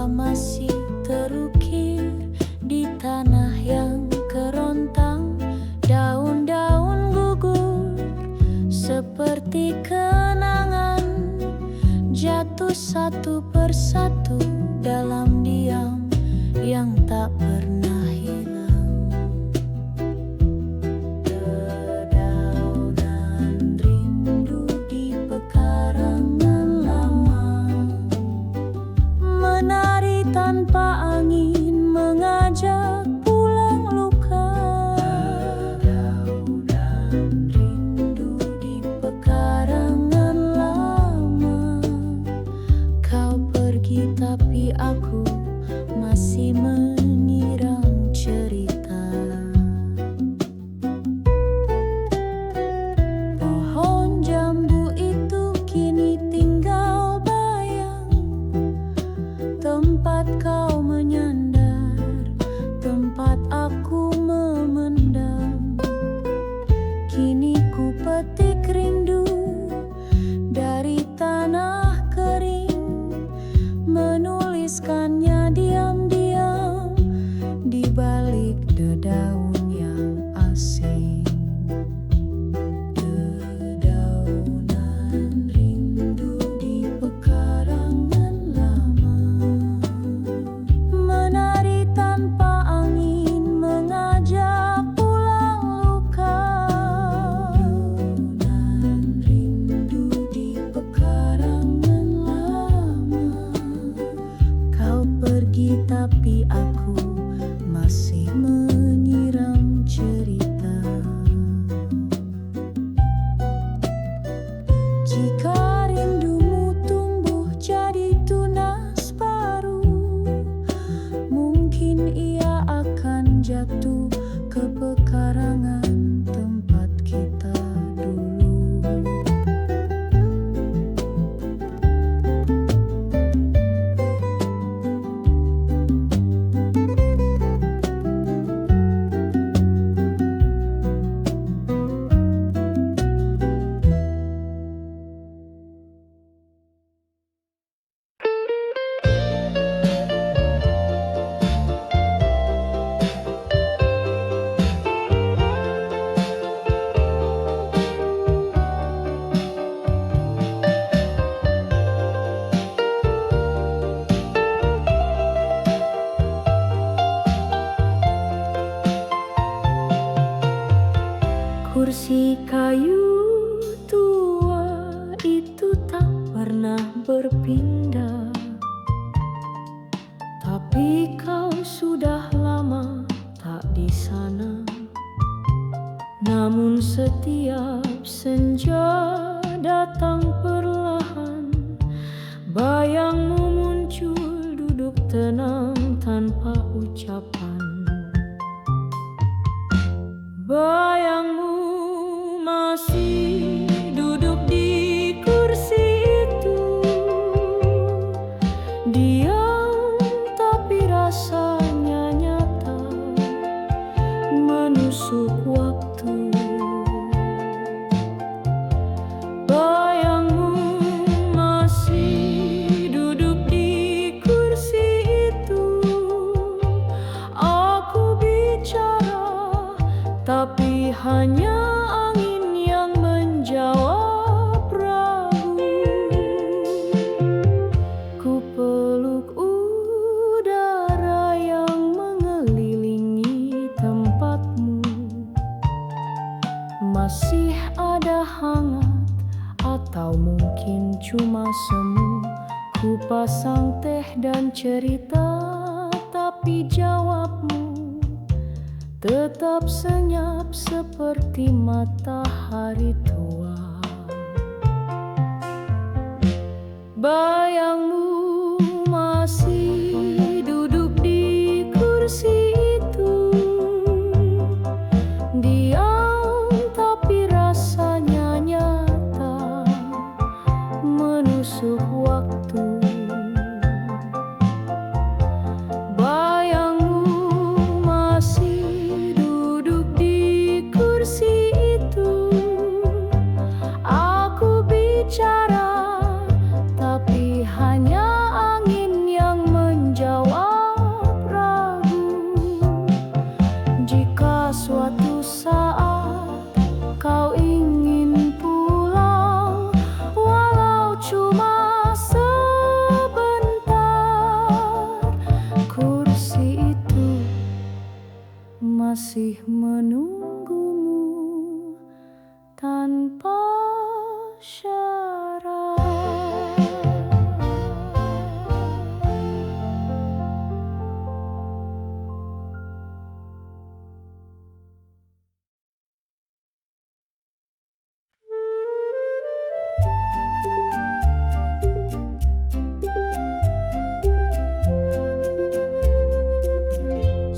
masih terukir di tanah yang kerontang. Daun-daun gugur seperti kenangan, jatuh satu persatu dalam diam yang tak pernah hilang. Dedaunan rindu di pekarangan lama, menari tanpa angin mengajak pulang luka. Dedaunan rindu di pekarangan lama, kau pergi tapi aku masih menyiram cerita. Pohon jambu itu kini tinggal bayang, tempat kau menyandar, tempat aku memendam. Kini ku petik rindu dari tanah kering, menuliskannya diam-diam di balik dedaun yang asing. Dedaunan rindu di pekarangan lama, menari tanpa angin mengajak pulang luka. Dedaunan rindu di pekarangan lama, kau pergi tapi aku masih menyiram cerita. Jika rindumu tumbuh jadi tunas baru, mungkin ia akan jatuh ke pekarangan tempat kita dulu. Kursi kayu tua itu tak pernah berpindah, tapi kau sudah lama tak di sana. Namun setiap senja datang perlahan, bayangmu muncul duduk tenang tanpa ucapan. Bayangmu masih duduk di kursi itu, diam tapi rasanya nyata, menusuk waktu. Bayangmu masih duduk di kursi itu, aku bicara tapi hanya angin yang menjawab ragu. Ku peluk udara yang mengelilingi tempatmu. Masih ada hangat atau mungkin cuma semu. Ku pasang teh dan cerita, tapi jawabmu tetap senyap seperti matahari tua. Bayangmu masih duduk di kursi itu, diam tapi rasanya nyata, menusuk waktu. Bayangmu masih duduk di kursi itu, aku bicara tapi hanya angin yang menjawab. syarat.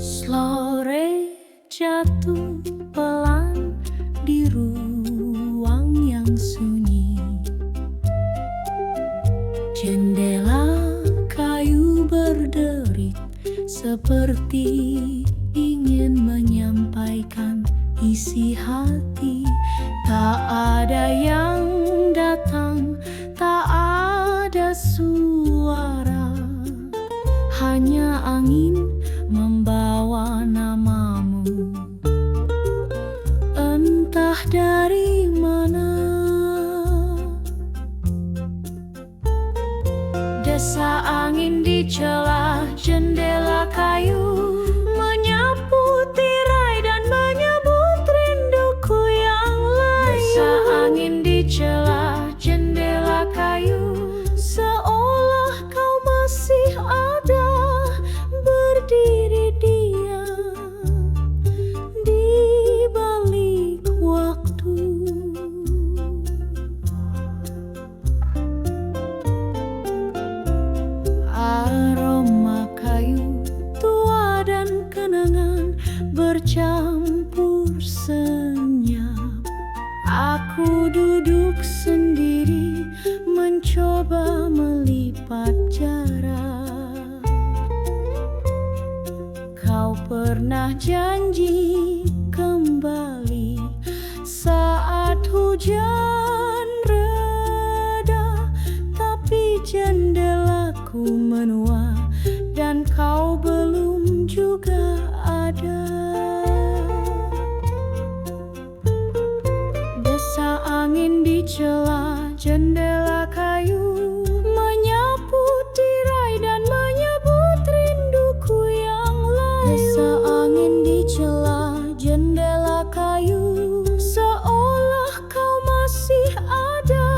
Sore jatuh pelan di ruang yang sunyi. Jendela kayu berderit seperti ingin menyampaikan isi hati. Tak ada yang datang, tak ada suara, hanya angin membawa namamu. Entah dari mana, desa angin di celah jendela kayu, menyapu tirai dan menyebut rinduku yang layu. Desa angin di celah jendela kayu, seolah kau masih ada, berdiri diam di balik waktu. Aroma kayu tua dan kenangan bercampur senyap. Aku duduk sendiri mencoba melipat jarak. Kau pernah janji kembali saat hujan reda, tapi jendelaku menua dan kau belum juga ada. Desa angin di celah jendela kayu, menyapu tirai dan menyebut rinduku yang layu. Desa angin di celah jendela kayu, seolah kau masih ada,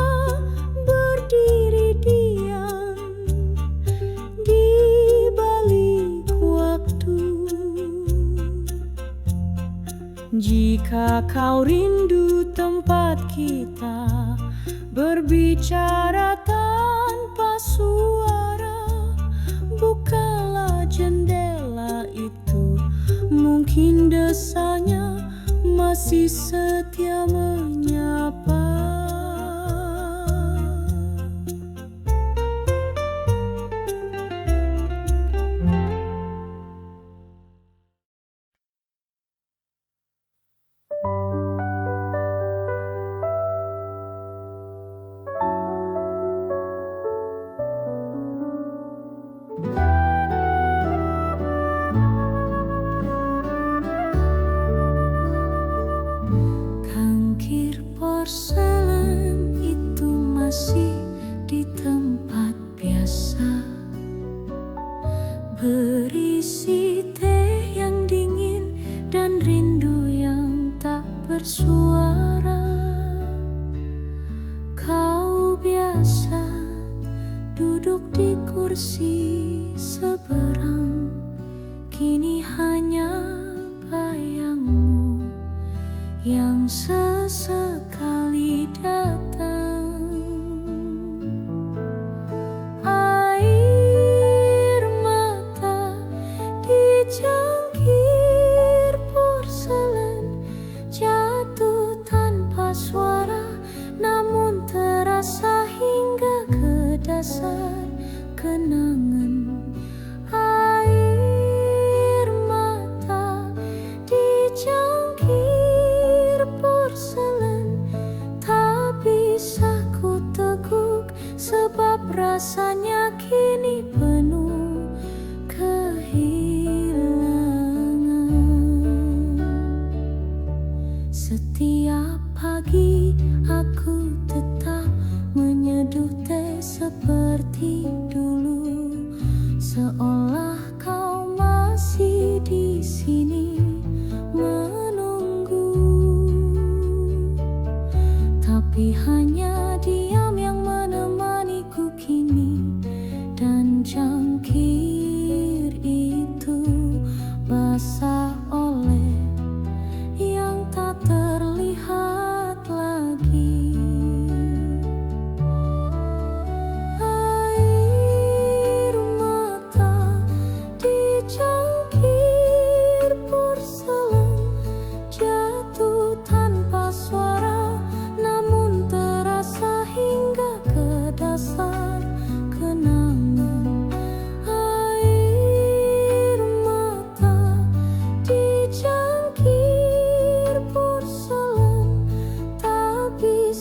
berdiri diam di balik waktu. Jika kau rindu tempat kita berbicara tanpa suara, bukalah jendela itu. Mungkin desanya masih setia menyapa. Cangkir porselen itu masih di tempat biasa, berisi teh yang dingin dan rindu yang tak bersuara. Kau biasa duduk di kursi seberang, kini hanya bayangmu yang sesekali datang. Air mata di cangkir porselen jatuh tanpa suara, namun terasa hingga ke dasar kenangan. Air mata di cangkir porselen tak bisa ku teguk, sebab rasanya kini penuh kehilangan. Setiap pagi aku tetap menyeduh teh seperti dulu, seolah kau masih di sini menunggu. Tapi hanya lagi. Air mata dicangkir porselen jatuh tanpa suara, namun terasa hingga ke dasar kenangan. Air mata dicangkir porselen tak bisa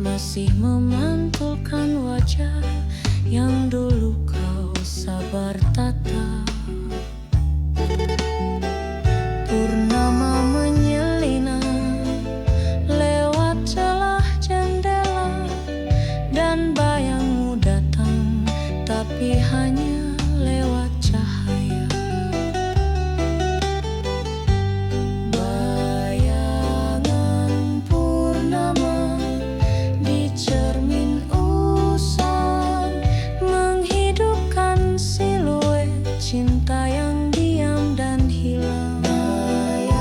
masih memantulkan wajah yang dulu kau sabar tatap. Purnama menyelinap lewat celah jendela, dan bayangmu datang, tapi hanya lewat cahaya. Bayangan purnama di cermin usang menghidupkan siluet cinta yang diam dan hilang. Bayangan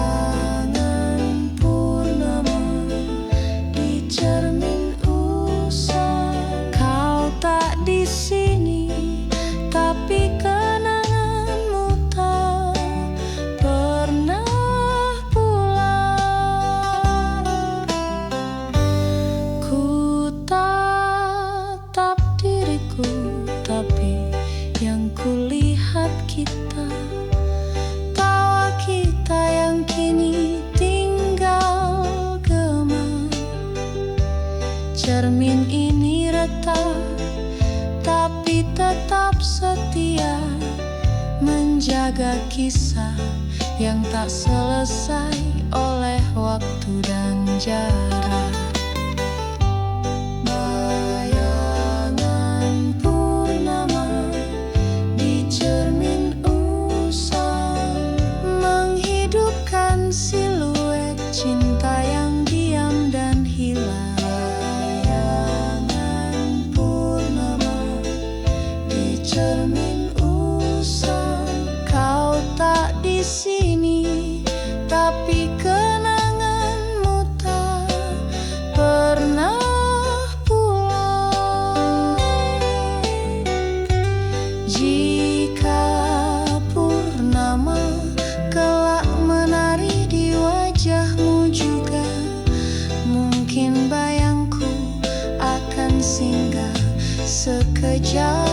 purnama di cermin usang, kau tak di sini, tapi kenanganmu tak pernah pulang. Ku tatap diriku, tapi yang kulihat kita, tawa kita yang kini tinggal gema. Cermin ini retak, tapi tetap setia menjaga kisah yang tak selesai oleh waktu dan jarak. Bayangan purnama di cermin usang menghidupkan siluet cinta yang diam dan hilang. Bayangan purnama di cermin usang, kau tak di sini, tapi kenanganmu tak pernah pulang. Jika purnama kelak menari di wajahmu juga, mungkin bayangku akan singgah sekejap.